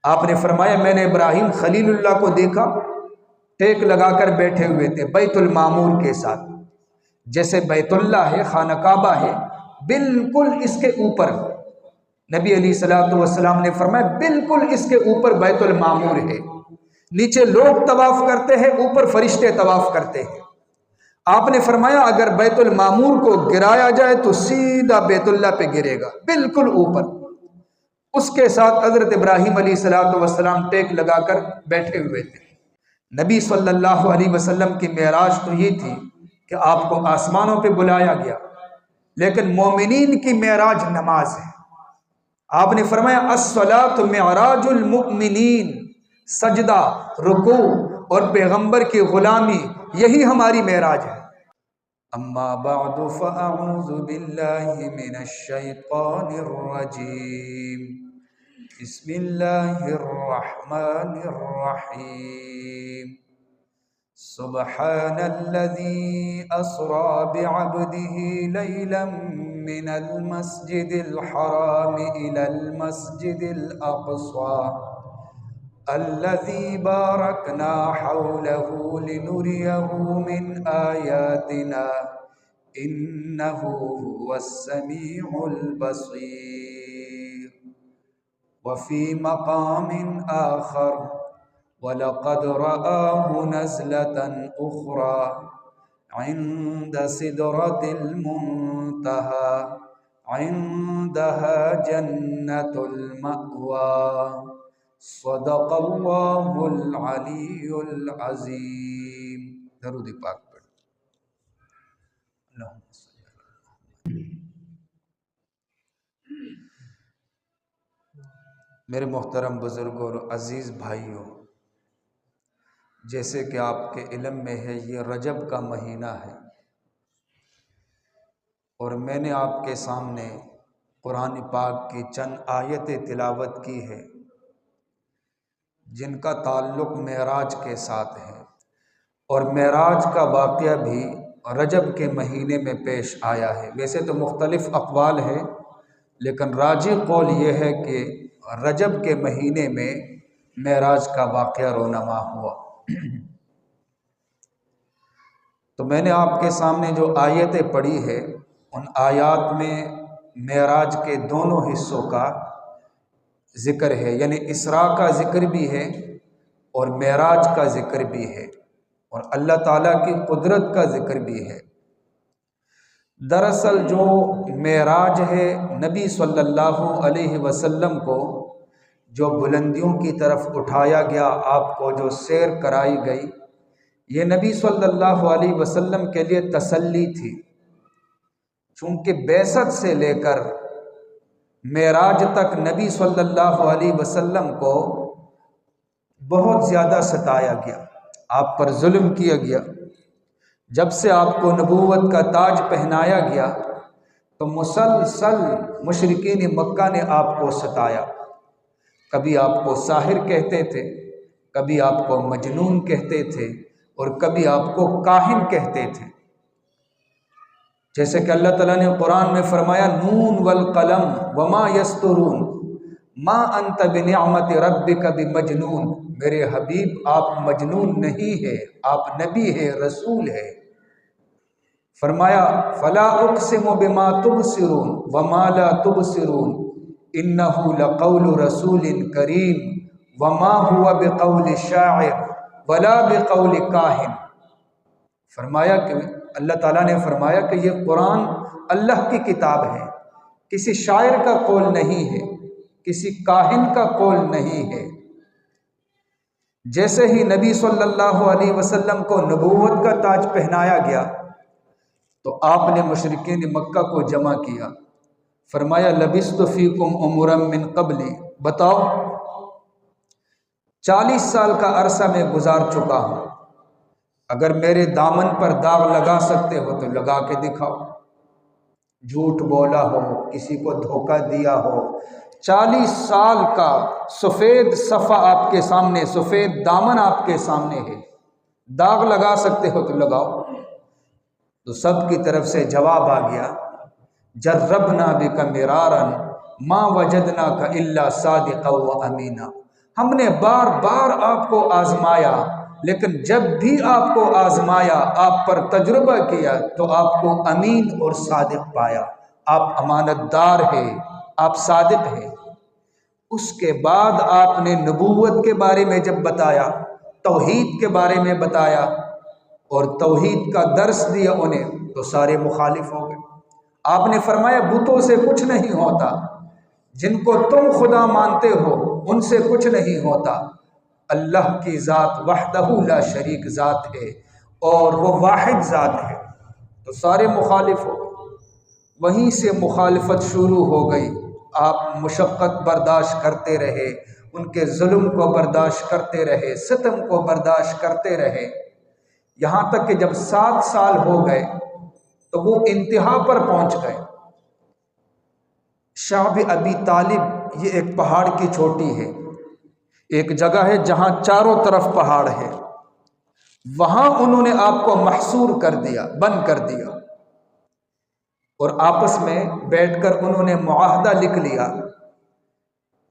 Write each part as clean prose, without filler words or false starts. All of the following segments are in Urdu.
آپ نے فرمایا میں نے ابراہیم خلیل اللہ کو دیکھا ٹیک لگا کر بیٹھے ہوئے تھے بیت المعمور کے ساتھ، جیسے بیت اللہ ہے، خانہ کعبہ ہے، بالکل اس کے اوپر نبی علیہ الصلوۃ والسلام نے فرمایا بالکل اس کے اوپر بیت المعمور ہے، نیچے لوگ طواف کرتے ہیں، اوپر فرشتے طواف کرتے ہیں۔ آپ نے فرمایا اگر بیت المعمور کو گرایا جائے تو سیدھا بیت اللہ پہ گرے گا، بالکل اوپر۔ اس کے ساتھ حضرت ابراہیم علیہ الصلوۃ والسلام ٹیک لگا کر بیٹھے ہوئے تھے۔ نبی صلی اللہ علیہ وسلم کی معراج تو یہ تھی کہ آپ کو آسمانوں پہ بلایا گیا، لیکن مومنین کی معراج نماز ہے۔ آپ نے فرمایا الصلاۃ معراج المؤمنین، سجدہ، رکوع اور پیغمبر کی غلامی یہی ہماری معراج ہے۔ اما بعد فاعوذ باللہ من الشیطان الرجیم، بسم اللہ الرحمن الرحیم، سبحان الذي أسرى بعبده ليلا من المسجد الحرام إلى المسجد الأقصى الذي باركنا حوله لنريه من آياتنا إنه هو السميع البصير۔ وفي مقام آخر وَلَقَدْ رَآهُ نَزْلَةً أُخْرَى عِنْدَ سِدْرَةِ الْمُنْتَهَى عِنْدَهَا جَنَّةُ الْمَأْوَى۔ صدق اللہ العلی العظیم۔ درود پاک پڑھ۔ اللہم صلی اللہ علیہ وسلم۔ میرے محترم بزرگوں اور عزیز بھائیوں، جیسے کہ آپ کے علم میں ہے یہ رجب کا مہینہ ہے، اور میں نے آپ کے سامنے قرآن پاک کی چند آیتیں تلاوت کی ہے جن کا تعلق معراج کے ساتھ ہے، اور معراج کا واقعہ بھی رجب کے مہینے میں پیش آیا ہے۔ ویسے تو مختلف اقوال ہے، لیکن راجح قول یہ ہے کہ رجب کے مہینے میں معراج کا واقعہ رونما ہوا۔ تو میں نے آپ کے سامنے جو آیتیں پڑھی ہے ان آیات میں معراج کے دونوں حصوں کا ذکر ہے، یعنی اسراء کا ذکر بھی ہے اور معراج کا ذکر بھی ہے، اور اللہ تعالیٰ کی قدرت کا ذکر بھی ہے۔ دراصل جو معراج ہے نبی صلی اللہ علیہ وسلم کو جو بلندیوں کی طرف اٹھایا گیا، آپ کو جو سیر کرائی گئی، یہ نبی صلی اللہ علیہ وسلم کے لیے تسلی تھی، چونکہ بعثت سے لے کر معراج تک نبی صلی اللہ علیہ وسلم کو بہت زیادہ ستایا گیا، آپ پر ظلم کیا گیا۔ جب سے آپ کو نبوت کا تاج پہنایا گیا تو مسلسل مشرکین مکہ نے آپ کو ستایا، کبھی آپ کو ساحر کہتے تھے، کبھی آپ کو مجنون کہتے تھے، اور کبھی آپ کو کاہن کہتے تھے۔ جیسے کہ اللہ تعالیٰ نے قرآن میں فرمایا نون والقلم وما یسطرون ما انت بنعمت ربک بمجنون، میرے حبیب آپ مجنون نہیں ہے، آپ نبی ہے، رسول ہے۔ فرمایا فلا اقسم بما تبصرون وما لا تبصرون انہ لقول رسول کریم وما هو بقول شاعر ولا بقول کاہن۔ فرمایا کہ اللہ تعالیٰ نے فرمایا کہ یہ قرآن اللہ کی کتاب ہے، کسی شاعر کا قول نہیں ہے، کسی کاہن کا قول نہیں ہے۔ جیسے ہی نبی صلی اللہ علیہ وسلم کو نبوت کا تاج پہنایا گیا تو آپ نے مشرکین مکہ کو جمع کیا، فرمایا لبثت فیکم عمرا من قبلی، بتاؤ 40 سال کا عرصہ میں گزار چکا ہوں، اگر میرے دامن پر داغ لگا سکتے ہو تو لگا کے دکھاؤ، جھوٹ بولا ہو، کسی کو دھوکہ دیا ہو، 40 سال کا سفید صفحہ آپ کے سامنے، سفید دامن آپ کے سامنے ہے، داغ لگا سکتے ہو تو لگاؤ۔ تو سب کی طرف سے جواب آ گیا جربنا بک مرارا ما وجدناک الا صادقا و امینا، ہم نے بار بار آپ کو آزمایا، لیکن جب بھی آپ کو آزمایا، آپ پر تجربہ کیا تو آپ کو امین اور صادق پایا۔ آپ امانت دار ہیں، آپ صادق ہیں۔ اس کے بعد آپ نے نبوت کے بارے میں جب بتایا، توحید کے بارے میں بتایا اور توحید کا درس دیا انہیں، تو سارے مخالف ہو گئے۔ آپ نے فرمایا بتوں سے کچھ نہیں ہوتا، جن کو تم خدا مانتے ہو ان سے کچھ نہیں ہوتا۔ اللہ کی ذات وحدہ لا شریک ذات ہے اور وہ واحد ذات ہے۔ تو سارے مخالف ہو گئے۔ وہیں سے مخالفت شروع ہو گئی۔ آپ مشقت برداشت کرتے رہے، ان کے ظلم کو برداشت کرتے رہے، ستم کو برداشت کرتے رہے، یہاں تک کہ جب 7 سال ہو گئے تو وہ انتہا پر پہنچ گئے۔ شعب ابی طالب یہ ایک پہاڑ کی چوٹی ہے، ایک جگہ ہے جہاں چاروں طرف پہاڑ ہے، وہاں انہوں نے آپ کو محصور کر دیا، بند کر دیا، اور آپس میں بیٹھ کر انہوں نے معاہدہ لکھ لیا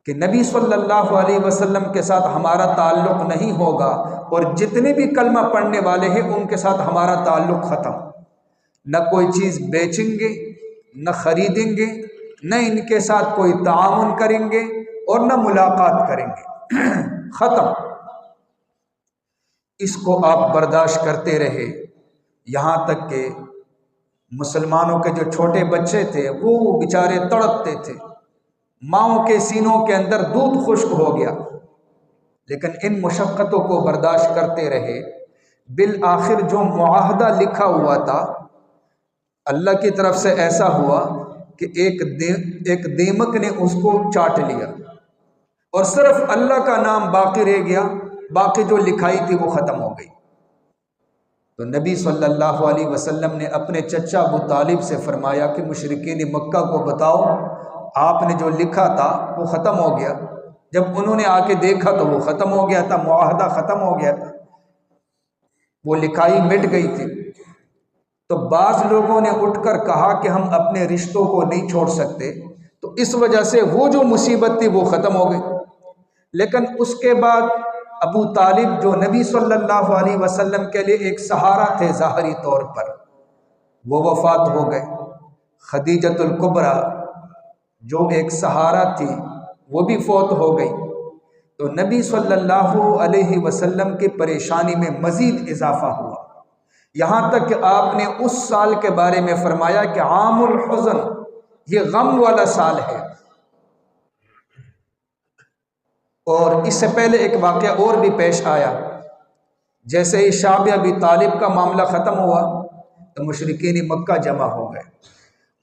کہ نبی صلی اللہ علیہ وسلم کے ساتھ ہمارا تعلق نہیں ہوگا، اور جتنے بھی کلمہ پڑھنے والے ہیں ان کے ساتھ ہمارا تعلق ختم۔ نہ کوئی چیز بیچیں گے، نہ خریدیں گے، نہ ان کے ساتھ کوئی تعاون کریں گے اور نہ ملاقات کریں گے، ختم۔ اس کو آپ برداشت کرتے رہے، یہاں تک کہ مسلمانوں کے جو چھوٹے بچے تھے وہ بیچارے تڑپتے تھے، ماؤں کے سینوں کے اندر دودھ خشک ہو گیا، لیکن ان مشقتوں کو برداشت کرتے رہے۔ بالآخر جو معاہدہ لکھا ہوا تھا، اللہ کی طرف سے ایسا ہوا کہ ایک دیمک نے اس کو چاٹ لیا اور صرف اللہ کا نام باقی رہ گیا، باقی جو لکھائی تھی وہ ختم ہو گئی۔ تو نبی صلی اللہ علیہ وسلم نے اپنے چچا ابو طالب سے فرمایا کہ مشرکین مکہ کو بتاؤ، آپ نے جو لکھا تھا وہ ختم ہو گیا۔ جب انہوں نے آ کے دیکھا تو وہ ختم ہو گیا تھا، معاہدہ ختم ہو گیا تھا، وہ لکھائی مٹ گئی تھی۔ تو بعض لوگوں نے اٹھ کر کہا کہ ہم اپنے رشتوں کو نہیں چھوڑ سکتے، تو اس وجہ سے وہ جو مصیبت تھی وہ ختم ہو گئی۔ لیکن اس کے بعد ابو طالب جو نبی صلی اللہ علیہ وسلم کے لیے ایک سہارا تھے ظاہری طور پر، وہ وفات ہو گئے۔ خدیجۃ الکبریٰ جو ایک سہارا تھی وہ بھی فوت ہو گئی۔ تو نبی صلی اللہ علیہ وسلم کی پریشانی میں مزید اضافہ ہوا، یہاں تک کہ آپ نے اس سال کے بارے میں فرمایا کہ عام الحزن، یہ غم والا سال ہے۔ اور اس سے پہلے ایک واقعہ اور بھی پیش آیا، جیسے ہی شعب ابی طالب کا معاملہ ختم ہوا تو مشرکین مکہ جمع ہو گئے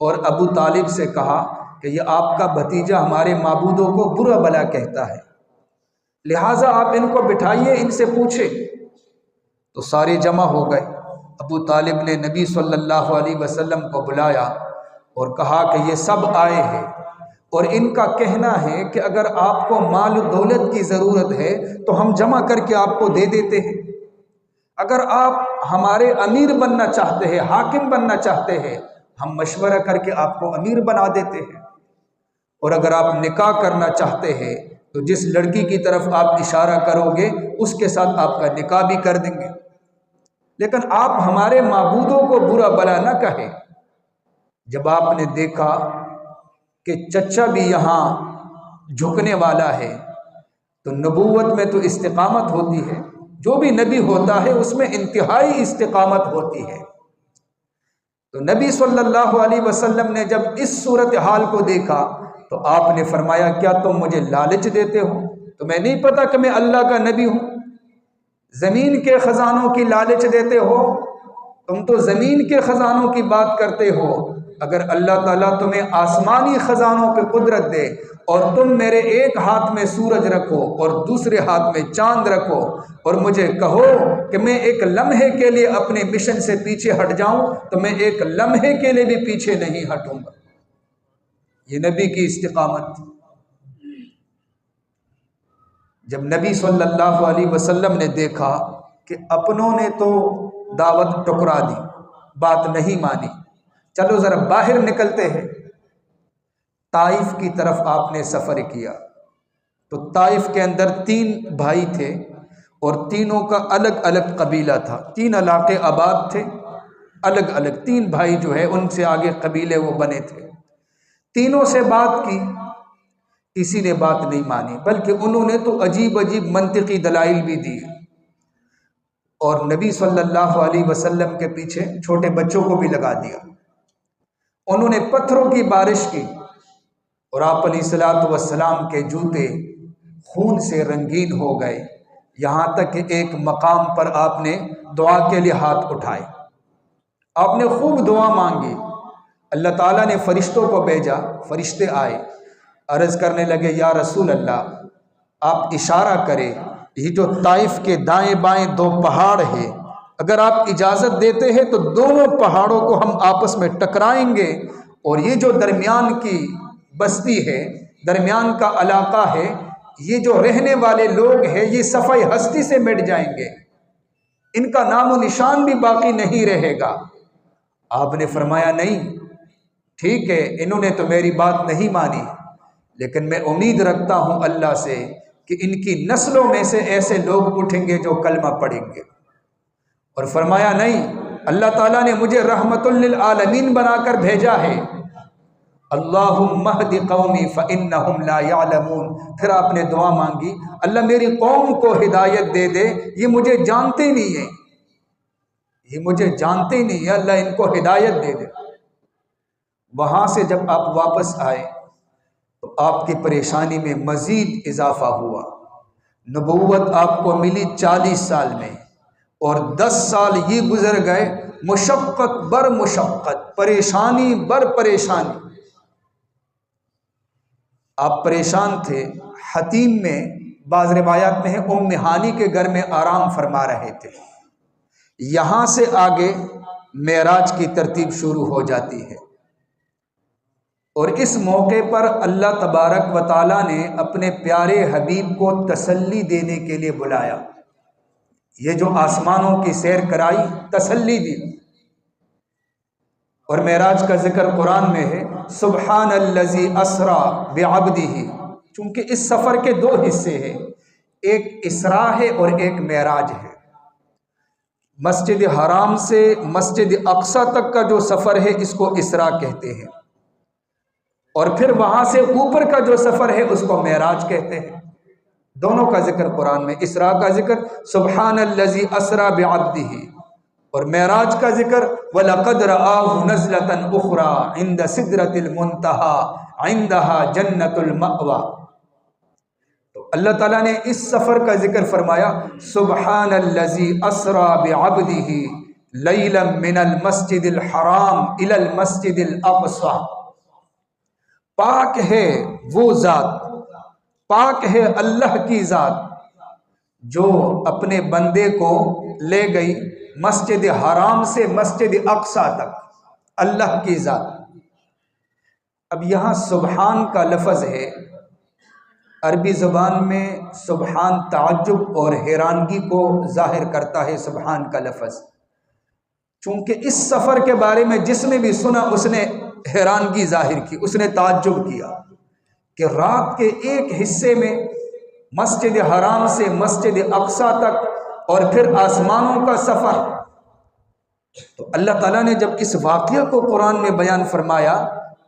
اور ابو طالب سے کہا کہ یہ آپ کا بھتیجا ہمارے معبودوں کو برا بھلا کہتا ہے، لہٰذا آپ ان کو بٹھائیے، ان سے پوچھیں۔ تو سارے جمع ہو گئے۔ ابو طالب نے نبی صلی اللہ علیہ وسلم کو بلایا اور کہا کہ یہ سب آئے ہیں اور ان کا کہنا ہے کہ اگر آپ کو مال و دولت کی ضرورت ہے تو ہم جمع کر کے آپ کو دے دیتے ہیں، اگر آپ ہمارے امیر بننا چاہتے ہیں، حاکم بننا چاہتے ہیں، ہم مشورہ کر کے آپ کو امیر بنا دیتے ہیں، اور اگر آپ نکاح کرنا چاہتے ہیں تو جس لڑکی کی طرف آپ اشارہ کرو گے اس کے ساتھ آپ کا نکاح بھی کر دیں گے، لیکن آپ ہمارے معبودوں کو برا بھلا نہ کہیں۔ جب آپ نے دیکھا کہ چچا بھی یہاں جھکنے والا ہے، تو نبوت میں تو استقامت ہوتی ہے، جو بھی نبی ہوتا ہے اس میں انتہائی استقامت ہوتی ہے۔ تو نبی صلی اللہ علیہ وسلم نے جب اس صورتحال کو دیکھا تو آپ نے فرمایا کیا تم مجھے لالچ دیتے ہو؟ تمہیں نہیں پتا کہ میں اللہ کا نبی ہوں؟ زمین کے خزانوں کی لالچ دیتے ہو؟ تم تو زمین کے خزانوں کی بات کرتے ہو، اگر اللہ تعالیٰ تمہیں آسمانی خزانوں پہ قدرت دے اور تم میرے ایک ہاتھ میں سورج رکھو اور دوسرے ہاتھ میں چاند رکھو اور مجھے کہو کہ میں ایک لمحے کے لیے اپنے مشن سے پیچھے ہٹ جاؤں تو میں ایک لمحے کے لیے بھی پیچھے نہیں ہٹوں گا۔ یہ نبی کی استقامت تھی۔ جب نبی صلی اللہ علیہ وسلم نے دیکھا کہ اپنوں نے تو دعوت ٹکرا دی، بات نہیں مانی، چلو ذرا باہر نکلتے ہیں، طائف کی طرف آپ نے سفر کیا۔ تو طائف کے اندر 3 بھائی تھے اور تینوں کا الگ الگ قبیلہ تھا، 3 علاقے آباد تھے الگ الگ، 3 بھائی جو ہے ان سے آگے قبیلے وہ بنے تھے۔ تینوں سے بات کی، کسی نے بات نہیں مانی، بلکہ انہوں نے تو عجیب عجیب منطقی دلائل بھی دیے، اور نبی صلی اللہ علیہ وسلم کے پیچھے چھوٹے بچوں کو بھی لگا دیا۔ انہوں نے پتھروں کی بارش کی اور آپ علیہ الصلوۃ والسلام کے جوتے خون سے رنگین ہو گئے، یہاں تک کہ ایک مقام پر آپ نے دعا کے لیے ہاتھ اٹھائے، آپ نے خوب دعا مانگی، اللہ تعالیٰ نے فرشتوں کو بھیجا، فرشتے آئے، عرض کرنے لگے یا رسول اللہ آپ اشارہ کریں، یہ جو طائف کے دائیں بائیں 2 پہاڑ ہیں، اگر آپ اجازت دیتے ہیں تو دونوں پہاڑوں کو ہم آپس میں ٹکرائیں گے، اور یہ جو درمیان کی بستی ہے، درمیان کا علاقہ ہے، یہ جو رہنے والے لوگ ہیں یہ صفحہ ہستی سے مٹ جائیں گے، ان کا نام و نشان بھی باقی نہیں رہے گا۔ آپ نے فرمایا نہیں ٹھیک ہے، انہوں نے تو میری بات نہیں مانی، لیکن میں امید رکھتا ہوں اللہ سے کہ ان کی نسلوں میں سے ایسے لوگ اٹھیں گے جو کلمہ پڑھیں گے۔ اور فرمایا نہیں، اللہ تعالیٰ نے مجھے رحمت للعالمین بنا کر بھیجا ہے، اللہم اہد قومی فانہم لا یعلمون۔ پھر آپ نے دعا مانگی، اللہ میری قوم کو ہدایت دے دے، یہ مجھے جانتے نہیں ہیں، یہ مجھے جانتے نہیں ہیں، اللہ ان کو ہدایت دے دے۔ وہاں سے جب آپ واپس آئے تو آپ کی پریشانی میں مزید اضافہ ہوا، نبوت آپ کو ملی 40 سال میں، اور 10 سال یہ گزر گئے مشقت بر مشقت، پریشانی بر پریشانی، آپ پریشان تھے۔ حتیم میں بعض روایات میں ہے ام ہانی کے گھر میں آرام فرما رہے تھے، یہاں سے آگے معراج کی ترتیب شروع ہو جاتی ہے، اور اس موقع پر اللہ تبارک و تعالیٰ نے اپنے پیارے حبیب کو تسلی دینے کے لیے بلایا، یہ جو آسمانوں کی سیر کرائی، تسلی دی۔ اور معراج کا ذکر قرآن میں ہے، سبحان الذی اسریٰ بعبدہ، چونکہ اس سفر کے 2 حصے ہیں، ایک اسراء ہے اور ایک معراج ہے۔ مسجد حرام سے مسجد اقصی تک کا جو سفر ہے اس کو اسراء کہتے ہیں، اور پھر وہاں سے اوپر کا جو سفر ہے اس کو معراج کہتے ہیں۔ دونوں کا ذکر قرآن میں، اسراء کا ذکر سبحان الذی اسریٰ بعبدہ، اور معراج کا ذکر وَلَقَدْ رَآهُ نَزْلَةً أُخْرَىٰ عِنْدَ سِدْرَةِ الْمُنتَهَىٰ عِنْدَهَا جَنَّةُ الْمَأْوَىٰ۔ تو اللہ تعالیٰ نے اس سفر کا ذکر فرمایا، سبحان الذی اسریٰ بعبدہ لیلا من المسجد الحرام الی المسجد الاقصی۔ پاک ہے وہ ذات، پاک ہے اللہ کی ذات جو اپنے بندے کو لے گئی مسجد حرام سے مسجد اقصی تک، اللہ کی ذات۔ اب یہاں سبحان کا لفظ ہے، عربی زبان میں سبحان تعجب اور حیرانگی کو ظاہر کرتا ہے، سبحان کا لفظ، چونکہ اس سفر کے بارے میں جس نے بھی سنا اس نے حیرانگی ظاہر کی، اس نے تعجب کیا کہ رات کے ایک حصے میں مسجد حرام سے مسجد اقصی تک اور پھر آسمانوں کا سفر۔ تو اللہ تعالیٰ نے جب اس واقعہ کو قرآن میں بیان فرمایا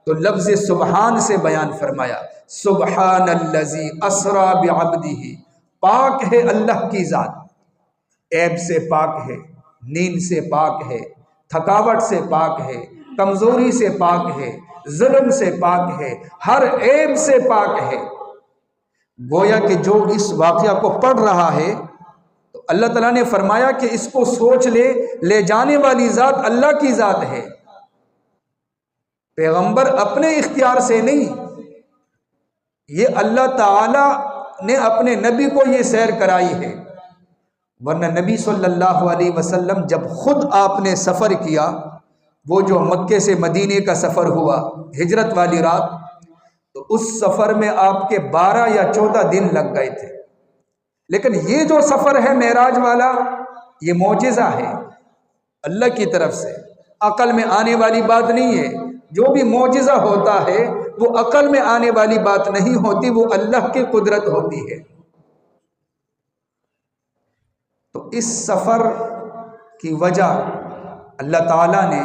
تو لفظ سبحان سے بیان فرمایا، سبحان الذی اسریٰ بعبدہ، پاک ہے اللہ کی ذات، عیب سے پاک ہے، نیند سے پاک ہے، تھکاوٹ سے پاک ہے، کمزوری سے پاک ہے، ظلم سے پاک ہے، ہر عیب سے پاک ہے۔ گویا کہ جو اس واقعہ کو پڑھ رہا ہے تو اللہ تعالیٰ نے فرمایا کہ اس کو سوچ لے جانے والی ذات اللہ کی ذات ہے، پیغمبر اپنے اختیار سے نہیں، یہ اللہ تعالیٰ نے اپنے نبی کو یہ سیر کرائی ہے، ورنہ نبی صلی اللہ علیہ وسلم جب خود آپ نے سفر کیا، وہ جو مکے سے مدینے کا سفر ہوا ہجرت والی رات، تو اس سفر میں آپ کے 12 یا 14 دن لگ گئے تھے، لیکن یہ جو سفر ہے معراج والا، یہ معجزہ ہے اللہ کی طرف سے، عقل میں آنے والی بات نہیں ہے۔ جو بھی معجزہ ہوتا ہے وہ عقل میں آنے والی بات نہیں ہوتی، وہ اللہ کی قدرت ہوتی ہے۔ تو اس سفر کی وجہ اللہ تعالیٰ نے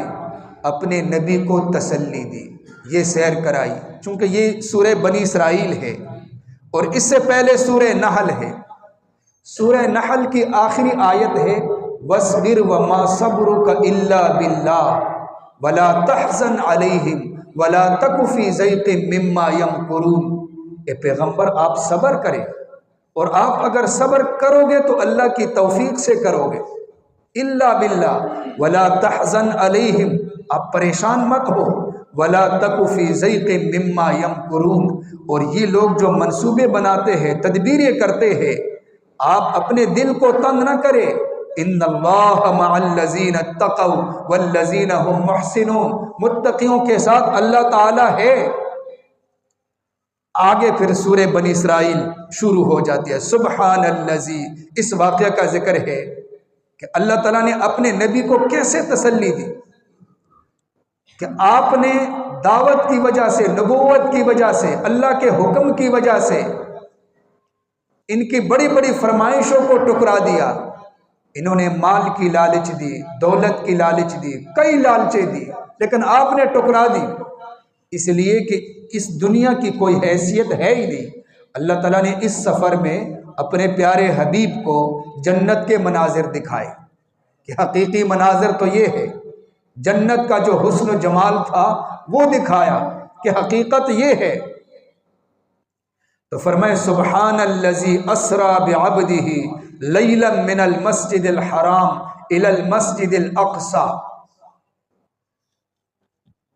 اپنے نبی کو تسلی دی، یہ سیر کرائی، چونکہ یہ سورہ بنی اسرائیل ہے اور اس سے پہلے سورہ نحل ہے۔ سورہ نحل کی آخری آیت ہے وَاصْبِرْ وَمَا صَبْرُكَ إِلَّا بِاللَّهِ وَلَا تَحْزَنْ عَلَيْهِمْ وَلَا تَكُ فِي ضَيْقٍ مِّمَّا يَمْكُرُونَ۔ اے پیغمبر آپ صبر کریں، اور آپ اگر صبر کرو گے تو اللہ کی توفیق سے کرو گے۔ الا باللہ ولا تحزن علیہم، آپ پریشان مت ہو، ولا تک فی ضیق مما یمکرون، اور یہ لوگ جو منصوبے بناتے ہیں، تدبیریں کرتے ہیں، آپ اپنے دل کو تنگ نہ کرے۔ ان اللہ مع الذین اتقوا والذین هم محسنون، متقیوں کے ساتھ اللہ تعالی ہے۔ آگے پھر سورہ بنی اسرائیل شروع ہو جاتی ہے۔ سبحان الذی، اس واقعہ کا ذکر ہے کہ اللہ تعالیٰ نے اپنے نبی کو کیسے تسلی دی کہ آپ نے دعوت کی وجہ سے، نبوت کی وجہ سے، اللہ کے حکم کی وجہ سے ان کی بڑی بڑی فرمائشوں کو ٹکرا دیا۔ انہوں نے مال کی لالچ دی، دولت کی لالچ دی، کئی لالچیں دی، لیکن آپ نے ٹکرا دی، اس لیے کہ اس دنیا کی کوئی حیثیت ہے ہی نہیں۔ اللہ تعالیٰ نے اس سفر میں اپنے پیارے حبیب کو جنت کے مناظر دکھائے کہ حقیقی مناظر تو یہ ہے، جنت کا جو حسن و جمال تھا وہ دکھایا کہ حقیقت یہ ہے۔ تو فرمائے سبحان الذی اسری بعبدہ لیلا من المسجد الحرام الی المسجد الاقصی۔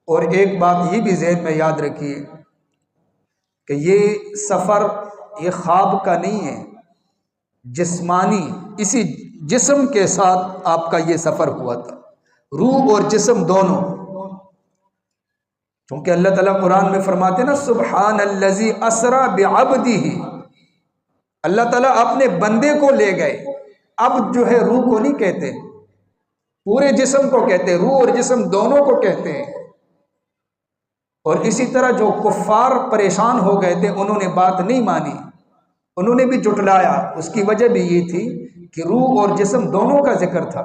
اور ایک بات یہ بھی ذہن میں یاد رکھیے کہ یہ سفر یہ خواب کا نہیں ہے، جسمانی، اسی جسم کے ساتھ آپ کا یہ سفر ہوا تھا، روح اور جسم دونوں، چونکہ اللہ تعالیٰ قرآن میں فرماتے ہیں نا سبحان الذی اسری بعبدہ، اللہ تعالیٰ اپنے بندے کو لے گئے۔ اب جو ہے روح کو نہیں کہتے، پورے جسم کو کہتے، روح اور جسم دونوں کو کہتے ہیں۔ اور اسی طرح جو کفار پریشان ہو گئے تھے، انہوں نے بات نہیں مانی، انہوں نے بھی جھٹلایا، اس کی وجہ بھی یہ تھی کہ روح اور جسم دونوں کا ذکر تھا۔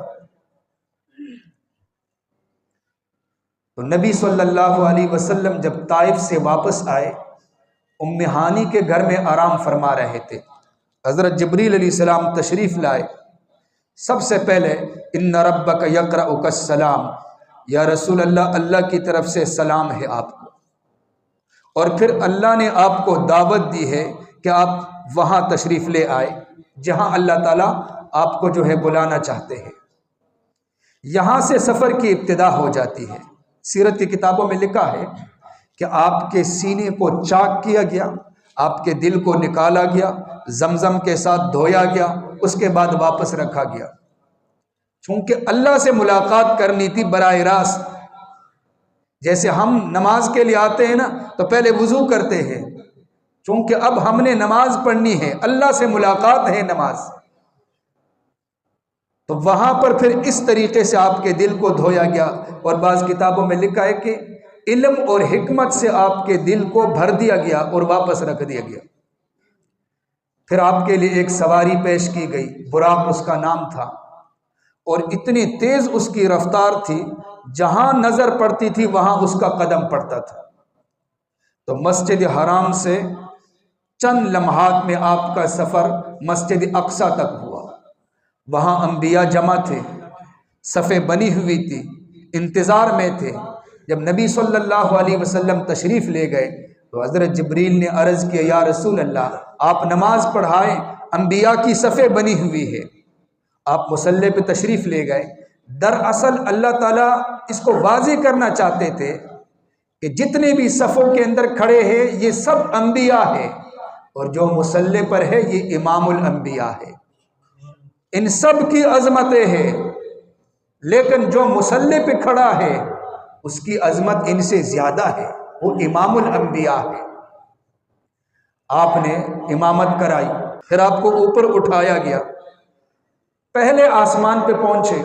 تو نبی صلی اللہ علیہ وسلم جب طائف سے واپس آئے، ام ہانی کے گھر میں آرام فرما رہے تھے، حضرت جبریل علیہ السلام تشریف لائے۔ سب سے پہلے ان ربک یقرؤک السلام، یا رسول اللہ، اللہ کی طرف سے سلام ہے آپ کو، اور پھر اللہ نے آپ کو دعوت دی ہے کہ آپ وہاں تشریف لے آئے جہاں اللہ تعالیٰ آپ کو جو ہے بلانا چاہتے ہیں۔ یہاں سے سفر کی ابتدا ہو جاتی ہے۔ سیرت کی کتابوں میں لکھا ہے کہ آپ کے سینے کو چاک کیا گیا، آپ کے دل کو نکالا گیا، زمزم کے ساتھ دھویا گیا، اس کے بعد واپس رکھا گیا، چونکہ اللہ سے ملاقات کرنی تھی براہ راست۔ جیسے ہم نماز کے لیے آتے ہیں نا تو پہلے وضو کرتے ہیں، چونکہ اب ہم نے نماز پڑھنی ہے، اللہ سے ملاقات ہے نماز، تو وہاں پر پھر اس طریقے سے آپ کے دل کو دھویا گیا۔ اور بعض کتابوں میں لکھا ہے کہ علم اور حکمت سے آپ کے دل کو بھر دیا گیا اور واپس رکھ دیا گیا۔ پھر آپ کے لیے ایک سواری پیش کی گئی، براق اس کا نام تھا، اور اتنی تیز اس کی رفتار تھی، جہاں نظر پڑتی تھی وہاں اس کا قدم پڑتا تھا۔ تو مسجد حرام سے چند لمحات میں آپ کا سفر مسجد اقصی تک ہوا۔ وہاں انبیاء جمع تھے، صفیں بنی ہوئی تھی، انتظار میں تھے۔ جب نبی صلی اللہ علیہ وسلم تشریف لے گئے تو حضرت جبریل نے عرض کیا یا رسول اللہ، آپ نماز پڑھائیں، انبیاء کی صفیں بنی ہوئی ہے۔ آپ مصلی پہ تشریف لے گئے۔ دراصل اللہ تعالیٰ اس کو واضح کرنا چاہتے تھے کہ جتنے بھی صفوں کے اندر کھڑے ہیں یہ سب انبیاء ہیں، اور جو مصلی پر ہے یہ امام الانبیاء ہے۔ ان سب کی عظمتیں ہیں، لیکن جو مصلی پہ کھڑا ہے اس کی عظمت ان سے زیادہ ہے، وہ امام الانبیاء ہے۔ آپ نے امامت کرائی، پھر آپ کو اوپر اٹھایا گیا، پہلے آسمان پہ پہنچے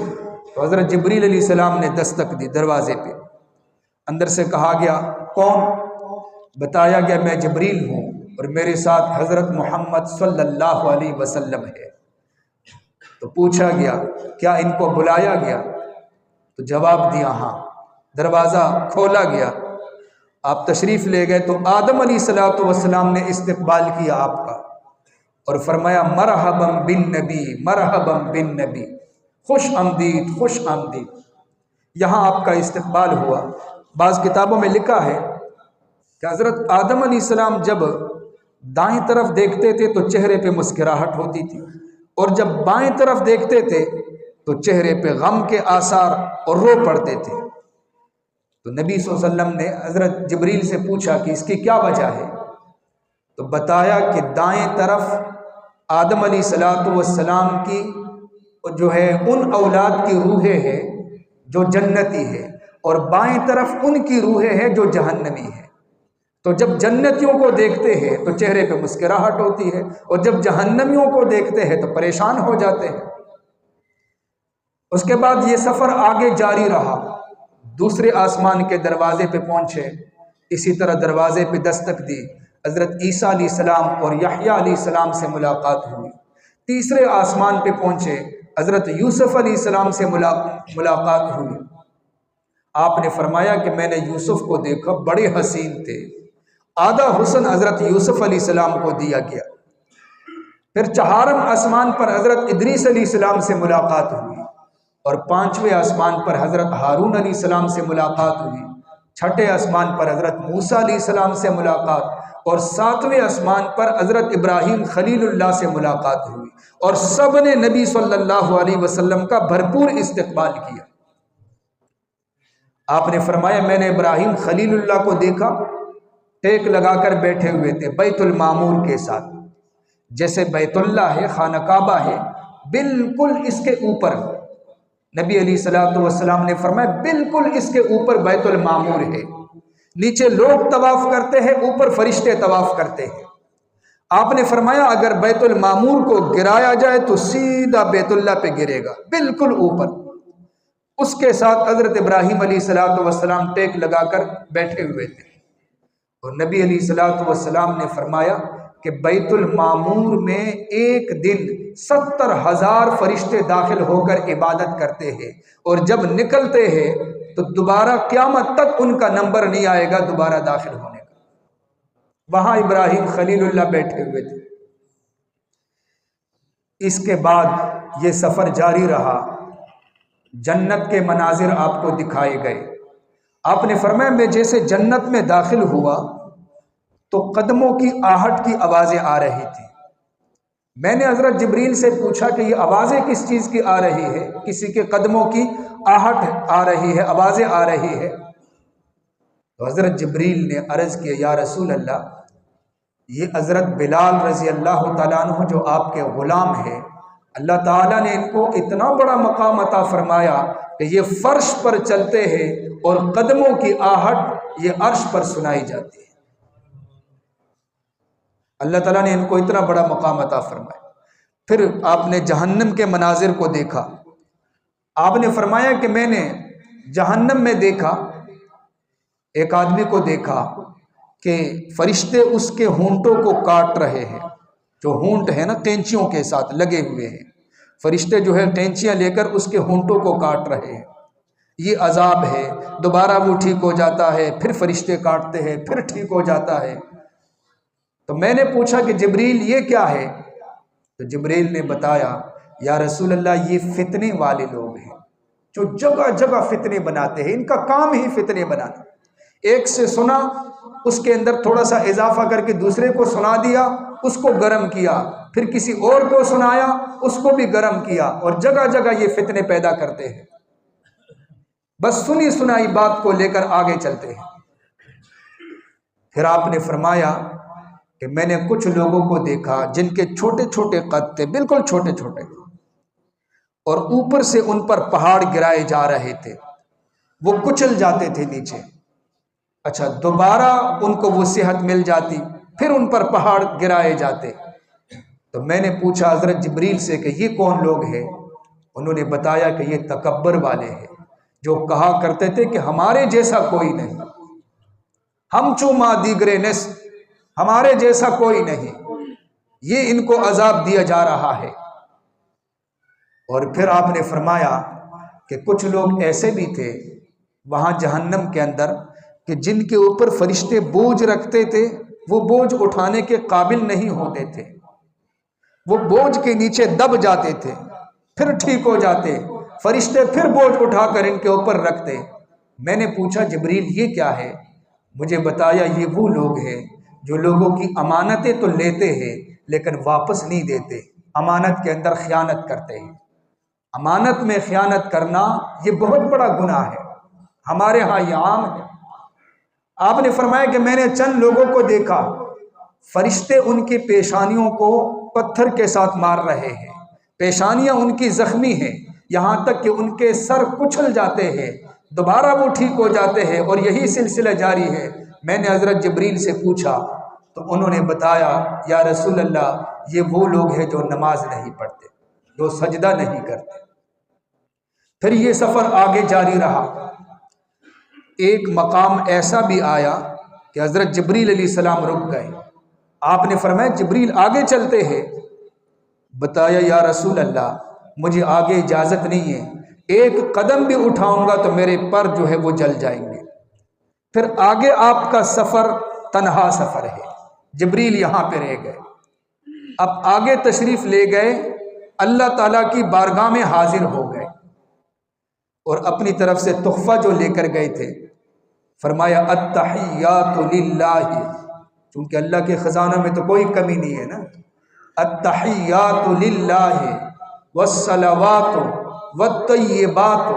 تو حضرت جبریل علیہ السلام نے دستک دی دروازے پہ، اندر سے کہا گیا کون؟ بتایا گیا میں جبریل ہوں اور میرے ساتھ حضرت محمد صلی اللہ علیہ وسلم ہے۔ تو پوچھا گیا کیا ان کو بلایا گیا؟ تو جواب دیا ہاں۔ دروازہ کھولا گیا، آپ تشریف لے گئے تو آدم علیہ الصلوۃ والسلام نے استقبال کیا آپ کا اور فرمایا مرحبا بالنبی، مرحبا بالنبی، خوش آمدید، خوش آمدید۔ یہاں آپ کا استقبال ہوا۔ بعض کتابوں میں لکھا ہے کہ حضرت آدم علیہ السلام جب دائیں طرف دیکھتے تھے تو چہرے پہ مسکراہٹ ہوتی تھی، اور جب بائیں طرف دیکھتے تھے تو چہرے پہ غم کے آثار اور رو پڑتے تھے۔ تو نبی صلی اللہ علیہ وسلم نے حضرت جبریل سے پوچھا کہ اس کی کیا وجہ ہے؟ تو بتایا کہ دائیں طرف آدم علیہ السلام کی جو ہے ان اولاد کی روحیں ہے جو جنتی ہے، اور بائیں طرف ان کی روحیں ہے جو جہنمی ہے۔ تو جب جنتیوں کو دیکھتے ہیں تو چہرے پہ مسکراہٹ ہوتی ہے، اور جب جہنمیوں کو دیکھتے ہیں تو پریشان ہو جاتے ہیں۔ اس کے بعد یہ سفر آگے جاری رہا، دوسرے آسمان کے دروازے پہ پہنچے، اسی طرح دروازے پہ دستک دی، حضرت عیسیٰ علیہ السلام اور یحییٰ علیہ السلام سے ملاقات ہوئی۔ تیسرے آسمان پہ پہنچے، حضرت یوسف علیہ السلام سے ملاقات ہوئی۔ آپ نے فرمایا کہ میں نے یوسف کو دیکھا، بڑے حسین تھے، آدھا حسن حضرت یوسف علیہ السلام کو دیا گیا۔ پھر چہارم آسمان پر حضرت ادریس علیہ السلام سے ملاقات ہوئی، اور پانچویں آسمان پر حضرت ہارون علیہ السلام سے ملاقات ہوئی، چھٹے آسمان پر حضرت موسیٰ علیہ السلام سے ملاقات، اور ساتویں آسمان پر حضرت ابراہیم خلیل اللہ سے ملاقات ہوئی، اور سب نے نبی صلی اللہ علیہ وسلم کا بھرپور استقبال کیا۔ آپ نے فرمایا میں نے ابراہیم خلیل اللہ کو دیکھا، ٹیک لگا کر بیٹھے ہوئے تھے بیت المعمور کے ساتھ۔ جیسے بیت اللہ ہے، خانہ کعبہ ہے، بالکل اس کے اوپر نبی علیہ الصلوۃ والسلام نے فرمایا بالکل اس کے اوپر بیت المعمور ہے۔ نیچے لوگ طواف کرتے ہیں، اوپر فرشتے طواف کرتے ہیں۔ آپ نے فرمایا اگر بیت المعمور کو گرایا جائے تو سیدھا بیت اللہ پہ گرے گا، بالکل اوپر۔ اس کے ساتھ حضرت ابراہیم علیہ الصلوۃ والسلام ٹیک لگا کر بیٹھے ہوئے تھے، اور نبی علیہ الصلوۃ والسلام نے فرمایا کہ بیت المعمور میں ایک دن 70,000 فرشتے داخل ہو کر عبادت کرتے ہیں، اور جب نکلتے ہیں تو دوبارہ قیامت تک ان کا نمبر نہیں آئے گا دوبارہ داخل ہونے کا۔ وہاں ابراہیم خلیل اللہ بیٹھے ہوئے تھے۔ اس کے بعد یہ سفر جاری رہا، جنت کے مناظر آپ کو دکھائے گئے۔ آپ نے فرمایا میں جیسے جنت میں داخل ہوا تو قدموں کی آہٹ کی آوازیں آ رہی تھی۔ میں نے حضرت جبریل سے پوچھا کہ یہ آوازیں کس چیز کی آ رہی ہے؟ کسی کے قدموں کی آہٹ آ رہی ہے، آوازیں آ رہی ہے۔ تو حضرت جبریل نے عرض کیا یا رسول اللہ، یہ حضرت بلال رضی اللہ تعالیٰ عنہ جو آپ کے غلام ہیں، اللہ تعالیٰ نے ان کو اتنا بڑا مقام عطا فرمایا کہ یہ فرش پر چلتے ہیں اور قدموں کی آہٹ یہ عرش پر سنائی جاتی ہے۔ اللہ تعالیٰ نے ان کو اتنا بڑا مقام عطا فرمایا۔ پھر آپ نے جہنم کے مناظر کو دیکھا۔ آپ نے فرمایا کہ میں نے جہنم میں دیکھا، ایک آدمی کو دیکھا کہ فرشتے اس کے ہونٹوں کو کاٹ رہے ہیں، جو ہونٹ ہے نا قینچیوں کے ساتھ لگے ہوئے ہیں، فرشتے جو ہے قینچیاں لے کر اس کے ہونٹوں کو کاٹ رہے ہیں۔ یہ عذاب ہے، دوبارہ وہ ٹھیک ہو جاتا ہے، پھر فرشتے کاٹتے ہیں، پھر ٹھیک ہو جاتا ہے۔ تو میں نے پوچھا کہ جبریل یہ کیا ہے؟ تو جبریل نے بتایا یا رسول اللہ یہ فتنے والے لوگ ہیں جو جگہ جگہ فتنے بناتے ہیں، ان کا کام ہی فتنے بنانا۔ ایک سے سنا، اس کے اندر تھوڑا سا اضافہ کر کے دوسرے کو سنا دیا، اس کو گرم کیا، پھر کسی اور کو سنایا، اس کو بھی گرم کیا، اور جگہ جگہ یہ فتنے پیدا کرتے ہیں۔ بس سنی سنائی بات کو لے کر آگے چلتے ہیں۔ پھر آپ نے فرمایا کہ میں نے کچھ لوگوں کو دیکھا جن کے چھوٹے چھوٹے قد تھے، بالکل چھوٹے چھوٹے، اور اوپر سے ان پر پہاڑ گرائے جا رہے تھے، وہ کچل جاتے تھے نیچے۔ اچھا، دوبارہ ان کو وہ صحت مل جاتی، پھر ان پر پہاڑ گرائے جاتے۔ تو میں نے پوچھا حضرت جبریل سے کہ یہ کون لوگ ہیں؟ انہوں نے بتایا کہ یہ تکبر والے ہیں، جو کہا کرتے تھے کہ ہمارے جیسا کوئی نہیں، ہم چوما دیگرے نس، ہمارے جیسا کوئی نہیں، یہ ان کو عذاب دیا جا رہا ہے۔ اور پھر آپ نے فرمایا کہ کچھ لوگ ایسے بھی تھے وہاں جہنم کے اندر کہ جن کے اوپر فرشتے بوجھ رکھتے تھے، وہ بوجھ اٹھانے کے قابل نہیں ہوتے تھے، وہ بوجھ کے نیچے دب جاتے تھے، پھر ٹھیک ہو جاتے، فرشتے پھر بوجھ اٹھا کر ان کے اوپر رکھتے۔ میں نے پوچھا جبریل یہ کیا ہے؟ مجھے بتایا یہ وہ لوگ ہیں جو لوگوں کی امانتیں تو لیتے ہیں لیکن واپس نہیں دیتے، امانت کے اندر خیانت کرتے ہیں۔ امانت میں خیانت کرنا یہ بہت بڑا گناہ ہے، ہمارے ہاں یہ عام ہے۔ آپ نے فرمایا کہ میں نے چند لوگوں کو دیکھا، فرشتے ان کی پیشانیوں کو پتھر کے ساتھ مار رہے ہیں، پیشانیاں ان کی زخمی ہیں، یہاں تک کہ ان کے سر کچل جاتے ہیں، دوبارہ وہ ٹھیک ہو جاتے ہیں، اور یہی سلسلہ جاری ہے۔ میں نے حضرت جبریل سے پوچھا تو انہوں نے بتایا یا رسول اللہ یہ وہ لوگ ہیں جو نماز نہیں پڑھتے، جو سجدہ نہیں کرتے۔ پھر یہ سفر آگے جاری رہا، ایک مقام ایسا بھی آیا کہ حضرت جبریل علیہ السلام رک گئے۔ آپ نے فرمایا جبریل آگے چلتے ہیں، بتایا یا رسول اللہ مجھے آگے اجازت نہیں ہے، ایک قدم بھی اٹھاؤں گا تو میرے پر جو ہے وہ جل جائیں گے۔ پھر آگے آپ کا سفر تنہا سفر ہے، جبریل یہاں پہ رہ گئے۔ اب آگے تشریف لے گئے، اللہ تعالیٰ کی بارگاہ میں حاضر ہو گئے اور اپنی طرف سے تحفہ جو لے کر گئے تھے فرمایا التحیات للہ، چونکہ اللہ کے خزانہ میں تو کوئی کمی نہیں ہے نا، التحیات للہ والصلوات والطیبات،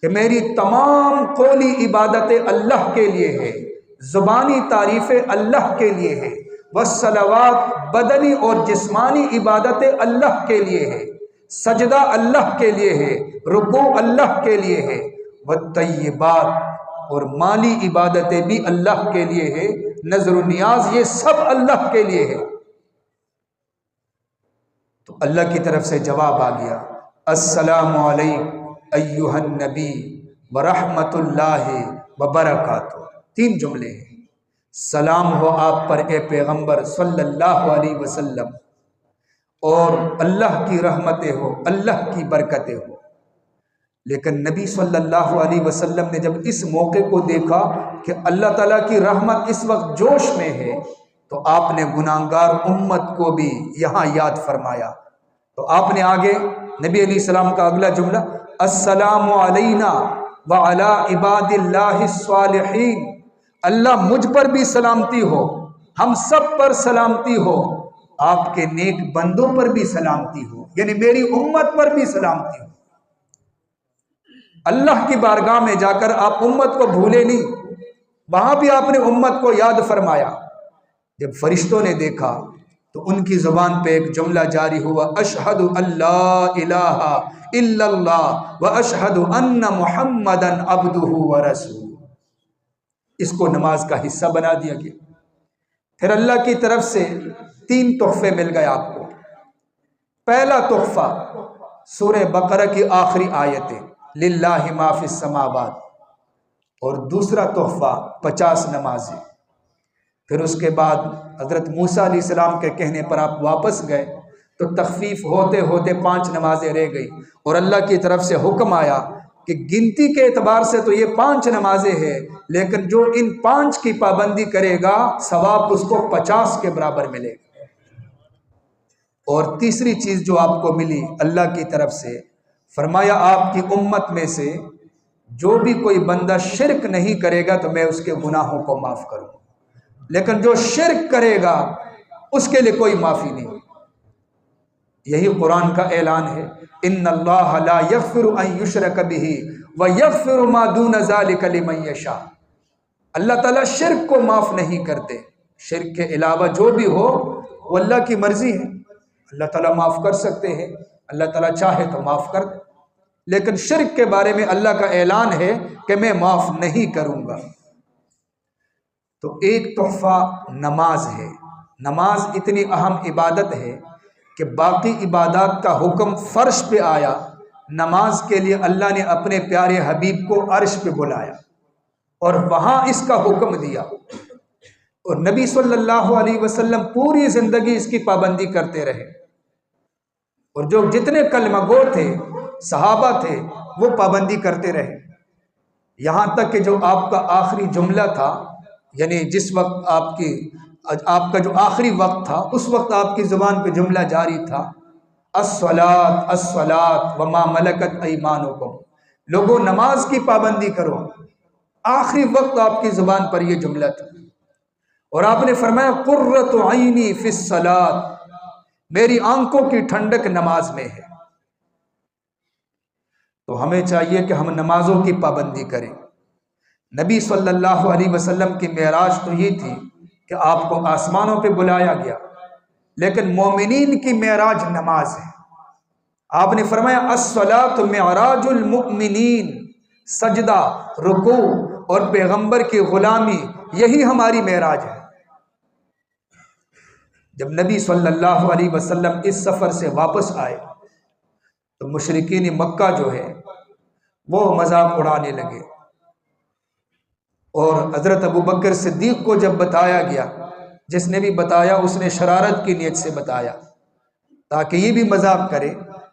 کہ میری تمام قولی عبادتیں اللہ کے لیے ہے، زبانی تعریفیں اللہ کے لیے ہے، والصلوات بدنی اور جسمانی عبادتیں اللہ کے لیے ہے، سجدہ اللہ کے لیے ہے، رکوع اللہ کے لیے ہے، والطیبات اور مالی عبادتیں بھی اللہ کے لیے ہے، نظر و نیاز یہ سب اللہ کے لیے ہے۔ تو اللہ کی طرف سے جواب آ گیا، السلام علیک ایھا النبی ورحمۃ اللہ وبرکاتہ، 3 جملے ہیں، سلام ہو آپ پر اے پیغمبر صلی اللہ علیہ وسلم، اور اللہ کی رحمتیں ہو، اللہ کی برکتیں ہو۔ لیکن نبی صلی اللہ علیہ وسلم نے جب اس موقع کو دیکھا کہ اللہ تعالیٰ کی رحمت اس وقت جوش میں ہے، تو آپ نے گناہگار امت کو بھی یہاں یاد فرمایا۔ تو آپ نے آگے نبی علیہ السلام کا اگلا جملہ، السلام علینا وعلی عباد اللہ الصالحین، اللہ مجھ پر بھی سلامتی ہو، ہم سب پر سلامتی ہو، آپ کے نیک بندوں پر بھی سلامتی ہو، یعنی میری امت پر بھی سلامتی ہو۔ اللہ کی بارگاہ میں جا کر آپ امت کو بھولے نہیں، وہاں بھی آپ نے امت کو یاد فرمایا۔ جب فرشتوں نے دیکھا تو ان کی زبان پہ ایک جملہ جاری ہوا، اشہد اللہ الہ الا اللہ واشہد ان محمدا عبدہ ورسولہ، اس کو نماز کا حصہ بنا دیا گیا۔ پھر اللہ کی طرف سے 3 تحفے مل گئے آپ کو۔ پہلا تحفہ سورہ بقرہ کی آخری آیتیں، للہ ما فی السماوات، اور دوسرا تحفہ 50 نمازیں۔ پھر اس کے بعد حضرت موسیٰ علیہ السلام کے کہنے پر آپ واپس گئے تو تخفیف ہوتے ہوتے 5 نمازیں رہ گئی، اور اللہ کی طرف سے حکم آیا کہ گنتی کے اعتبار سے تو یہ 5 نمازیں ہیں، لیکن جو ان 5 کی پابندی کرے گا ثواب اس کو 50 کے برابر ملے گا۔ اور تیسری چیز جو آپ کو ملی اللہ کی طرف سے، فرمایا آپ کی امت میں سے جو بھی کوئی بندہ شرک نہیں کرے گا تو میں اس کے گناہوں کو معاف کروں، لیکن جو شرک کرے گا اس کے لیے کوئی معافی نہیں۔ یہی قرآن کا اعلان ہے، ان اللہ لا یغفر ان یشرک بہ ویغفر ما دون ذلک لمن یشاء، اللہ تعالیٰ شرک کو معاف نہیں کرتے، شرک کے علاوہ جو بھی ہو وہ اللہ کی مرضی ہے، اللہ تعالیٰ معاف کر سکتے ہیں، اللہ تعالیٰ چاہے تو معاف کر دے، لیکن شرک کے بارے میں اللہ کا اعلان ہے کہ میں معاف نہیں کروں گا۔ تو ایک تحفہ نماز ہے، نماز اتنی اہم عبادت ہے کہ باقی عبادات کا حکم فرش پہ آیا، نماز کے لیے اللہ نے اپنے پیارے حبیب کو عرش پہ بلایا۔ اور وہاں اس کا حکم دیا، اور نبی صلی اللہ علیہ وسلم پوری زندگی اس کی پابندی کرتے رہے، اور جو جتنے کلمہ گو تھے صحابہ تھے وہ پابندی کرتے رہے، یہاں تک کہ جو آپ کا آخری جملہ تھا، یعنی جس وقت آپ کا جو آخری وقت تھا اس وقت آپ کی زبان پہ جملہ جاری تھا، الصلاۃ الصلاۃ وما ملکت ایمانکم، لوگوں نماز کی پابندی کرو، آخری وقت آپ کی زبان پر یہ جملہ تھا، اور آپ نے فرمایا قرۃ عینی فی الصلاۃ، میری آنکھوں کی ٹھنڈک نماز میں ہے۔ تو ہمیں چاہیے کہ ہم نمازوں کی پابندی کریں۔ نبی صلی اللہ علیہ وسلم کی معراج تو یہ تھی کہ آپ کو آسمانوں پہ بلایا گیا، لیکن مومنین کی معراج نماز ہے۔ آپ نے فرمایا الصلاۃ معراج المؤمنین، سجدہ، رکوع اور پیغمبر کی غلامی یہی ہماری معراج ہے۔ جب نبی صلی اللہ علیہ وسلم اس سفر سے واپس آئے تو مشرکین مکہ جو ہے وہ مذاق اڑانے لگے، اور حضرت ابوبکر صدیق کو جب بتایا گیا، جس نے بھی بتایا اس نے شرارت کی نیت سے بتایا تاکہ یہ بھی مذاق کرے،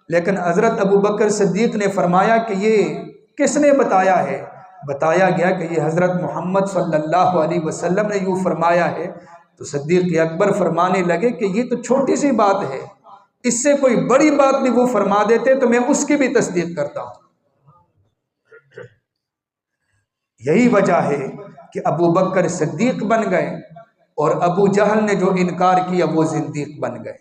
لیکن حضرت ابوبکر صدیق نے فرمایا کہ یہ کس نے بتایا ہے؟ بتایا گیا کہ یہ حضرت محمد صلی اللہ علیہ وسلم نے یوں فرمایا ہے۔ تو صدیق اکبر فرمانے لگے کہ یہ تو چھوٹی سی بات ہے، اس سے کوئی بڑی بات بھی وہ فرما دیتے تو میں اس کی بھی تصدیق کرتا ہوں۔ یہی وجہ ہے کہ ابو بکر صدیق بن گئے، اور ابو جہل نے جو انکار کیا وہ زندیق بن گئے۔